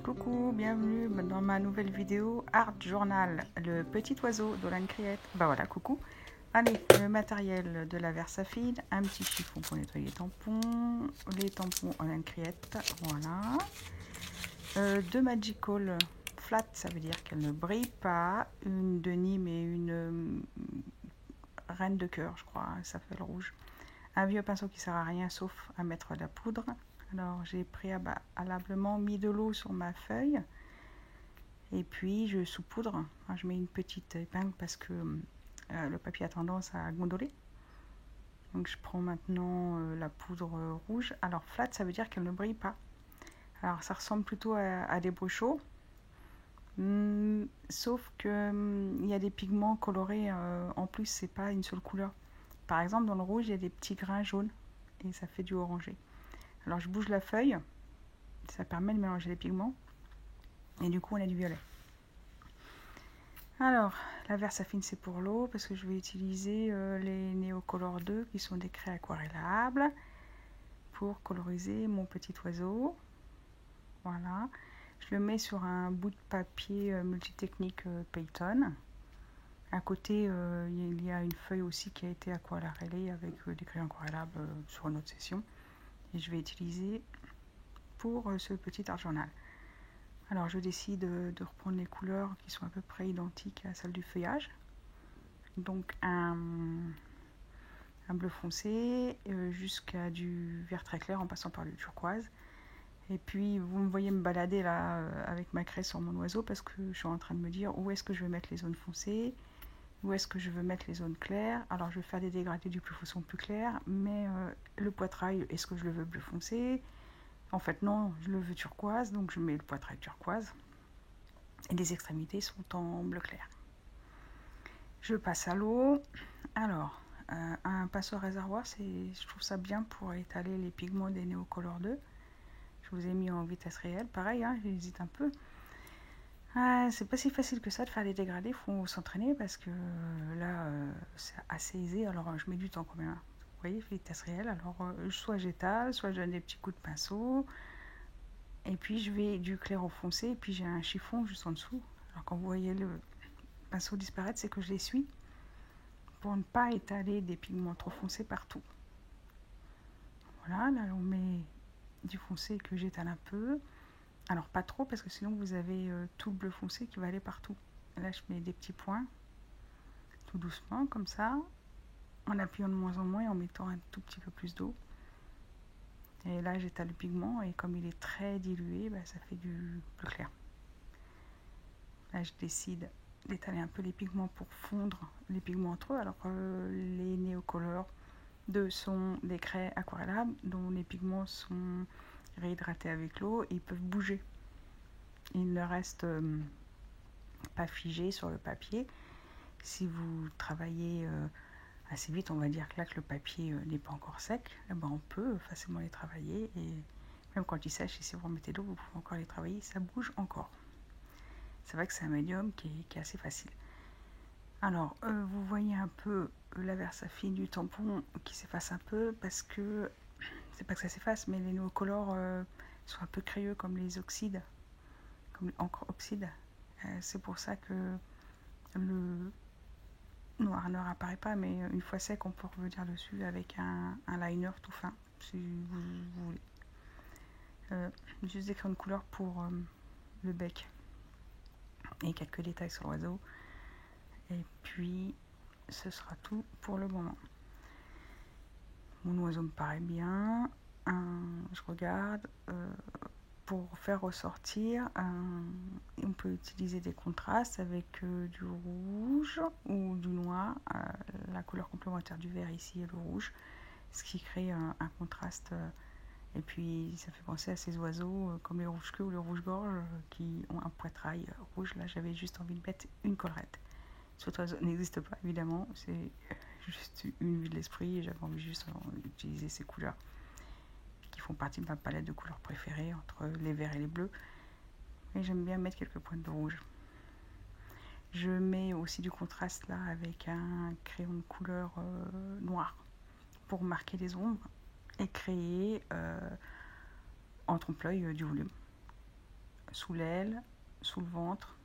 Coucou, bienvenue dans ma nouvelle vidéo Art Journal, le petit oiseau d'Olane Criette. Bah voilà, coucou. Allez, le matériel de la Versafine, un petit chiffon pour nettoyer les tampons Olane Criette, voilà. Deux Magical flat, ça veut dire qu'elle ne brille pas, une de Nîmes et une reine de cœur, je crois, ça fait le rouge. Un vieux pinceau qui sert à rien sauf à mettre de la poudre. Alors j'ai préalablement mis de l'eau sur ma feuille et puis je saupoudre. Je mets une petite épingle parce que le papier a tendance à gondoler. Donc je prends maintenant la poudre rouge. Alors flat, ça veut dire qu'elle ne brille pas. Alors ça ressemble plutôt à des bruchaux. Sauf que il y a des pigments colorés. En plus, c'est pas une seule couleur. Par exemple, dans le rouge, il y a des petits grains jaunes et ça fait du orangé. Alors je bouge la feuille, ça permet de mélanger les pigments et du coup on a du violet. Alors la Versafine c'est pour l'eau parce que je vais utiliser les Neocolor 2 qui sont des craies aquarellables pour coloriser mon petit oiseau. Voilà, je le mets sur un bout de papier multitechnique Payton. À côté il y a une feuille aussi qui a été aquarellée avec des crayons aquarellables sur une autre session et je vais utiliser pour ce petit art journal. Alors je décide de reprendre les couleurs qui sont à peu près identiques à celles du feuillage. Donc un bleu foncé jusqu'à du vert très clair en passant par le turquoise. Et puis vous me voyez me balader là avec ma craie sur mon oiseau parce que je suis en train de me dire où est-ce que je vais mettre les zones foncées, où est-ce que je veux mettre les zones claires. Alors je vais faire des dégradés du plus foncé au plus clair, mais le poitrail, est-ce que je le veux bleu foncé? En fait non, je le veux turquoise, donc je mets le poitrail turquoise. Et les extrémités sont en bleu clair. Je passe à l'eau. Alors, un pinceau réservoir, je trouve ça bien pour étaler les pigments des Neocolor 2. Je vous ai mis en vitesse réelle. Pareil, j'hésite un peu. C'est pas si facile que ça de faire les dégradés. Il faut s'entraîner parce que là, c'est assez aisé. Alors, je mets du temps quand même. Vous voyez, vitesse réelle. Alors, soit j'étale, soit je donne des petits coups de pinceau. Et puis, je vais du clair au foncé. Et puis, j'ai un chiffon juste en dessous. Alors, quand vous voyez le pinceau disparaître, c'est que je l'essuie pour ne pas étaler des pigments trop foncés partout. Voilà, là on met du foncé que j'étale un peu. Alors pas trop parce que sinon vous avez tout le bleu foncé qui va aller partout. Là je mets des petits points, tout doucement comme ça, en appuyant de moins en moins et en mettant un tout petit peu plus d'eau. Et là j'étale le pigment et comme il est très dilué, ça fait du bleu clair. Là je décide d'étaler un peu les pigments pour fondre les pigments entre eux. Alors les Neocolor 2 sont des craies aquarellables dont les pigments sont réhydratés avec l'eau et ils peuvent bouger. Ils ne restent pas figés sur le papier. Si vous travaillez assez vite, on va dire que là que le papier n'est pas encore sec, on peut facilement les travailler et même quand ils sèchent, et si vous remettez l'eau, vous pouvez encore les travailler, ça bouge encore. C'est vrai que c'est un médium qui est assez facile. Alors, vous voyez un peu la Versafine du tampon qui s'efface un peu parce que, c'est pas que ça s'efface, mais les Neocolor sont un peu crayeux comme les oxydes, comme l'encre oxyde. C'est pour ça que le noir n'apparaît pas, mais une fois sec, on peut revenir dessus avec un liner tout fin, si vous voulez. Juste écrire une couleur pour le bec et quelques détails sur l'oiseau. Et puis, ce sera tout pour le moment. Mon oiseau me paraît bien. Je regarde. Pour faire ressortir, on peut utiliser des contrastes avec du rouge ou du noir. La couleur complémentaire du vert ici est le rouge, ce qui crée un contraste. Et puis ça fait penser à ces oiseaux comme les rouges-queues ou le rouge-gorge qui ont un poitrail rouge. Là j'avais juste envie de mettre une collerette. Cet oiseau n'existe pas évidemment, c'est juste une vue de l'esprit et j'avais envie juste d'utiliser ces couleurs qui font partie de ma palette de couleurs préférées entre les verts et les bleus. Et j'aime bien mettre quelques points de rouge. Je mets aussi du contraste là avec un crayon de couleur noir pour marquer les ombres et créer en trompe-l'œil du volume. sous l'aile, sous le ventre,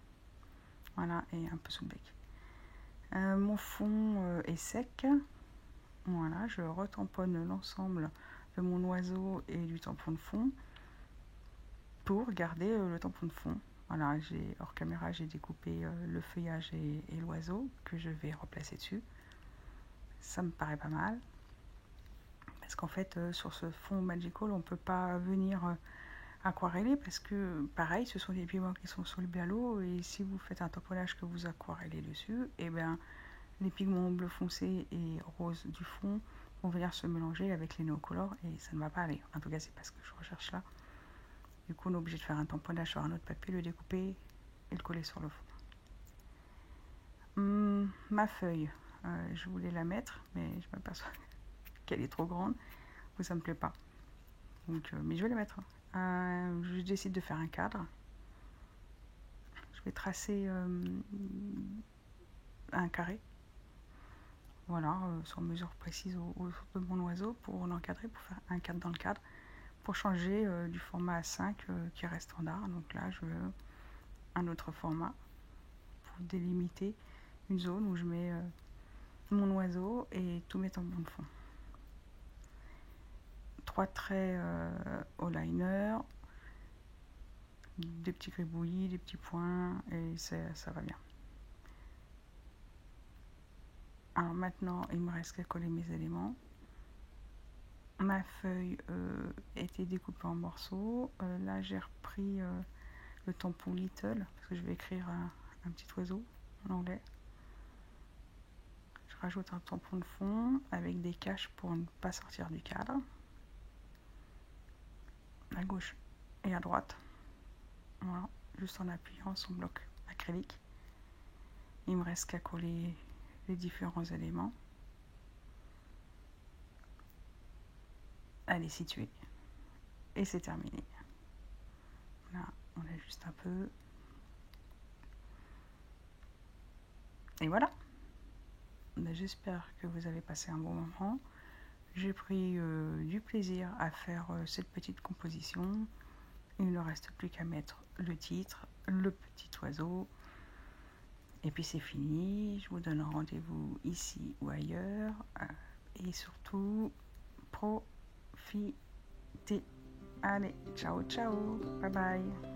voilà, et un peu sous le bec. Mon fond est sec. Voilà, je retamponne l'ensemble de mon oiseau et du tampon de fond pour garder le tampon de fond. Voilà, hors caméra, j'ai découpé le feuillage et l'oiseau que je vais replacer dessus. Ça me paraît pas mal. Parce qu'en fait, sur ce fond Magical, on ne peut pas venir aquareller parce que, pareil, ce sont des pigments qui sont solubles à l'eau et si vous faites un tamponnage que vous aquarellez dessus, et bien, les pigments bleu foncé et rose du fond vont venir se mélanger avec les néocolores et ça ne va pas aller. En tout cas, c'est pas ce que je recherche là. Du coup, on est obligé de faire un tamponnage sur un autre papier, le découper et le coller sur le fond. Ma feuille, je voulais la mettre, mais je m'aperçois qu'elle est trop grande ou ça me plaît pas. Donc, mais je vais la mettre. Je décide de faire un cadre. Je vais tracer un carré. Voilà, sans mesure précise autour de mon oiseau pour l'encadrer, pour faire un cadre dans le cadre, pour changer du format A5 qui reste standard. Donc là, je veux un autre format pour délimiter une zone où je mets mon oiseau et tous mes tampons de fond. 3 traits au liner, des petits gribouillis, des petits points et ça va bien. Alors maintenant, il me reste qu'à coller mes éléments. Ma feuille était découpée en morceaux. Là, j'ai repris le tampon Little parce que je vais écrire un petit oiseau en anglais. Je rajoute un tampon de fond avec des caches pour ne pas sortir du cadre. À gauche et à droite. Voilà, juste en appuyant sur le bloc acrylique. Il me reste qu'à coller les différents éléments. À les situer. Et c'est terminé. Là, on ajuste un peu. Et voilà. J'espère que vous avez passé un bon moment. J'ai pris du plaisir à faire cette petite composition. Il ne reste plus qu'à mettre le titre, le petit oiseau. Et puis c'est fini. Je vous donne rendez-vous ici ou ailleurs. Et surtout, profitez. Allez, ciao ciao. Bye bye.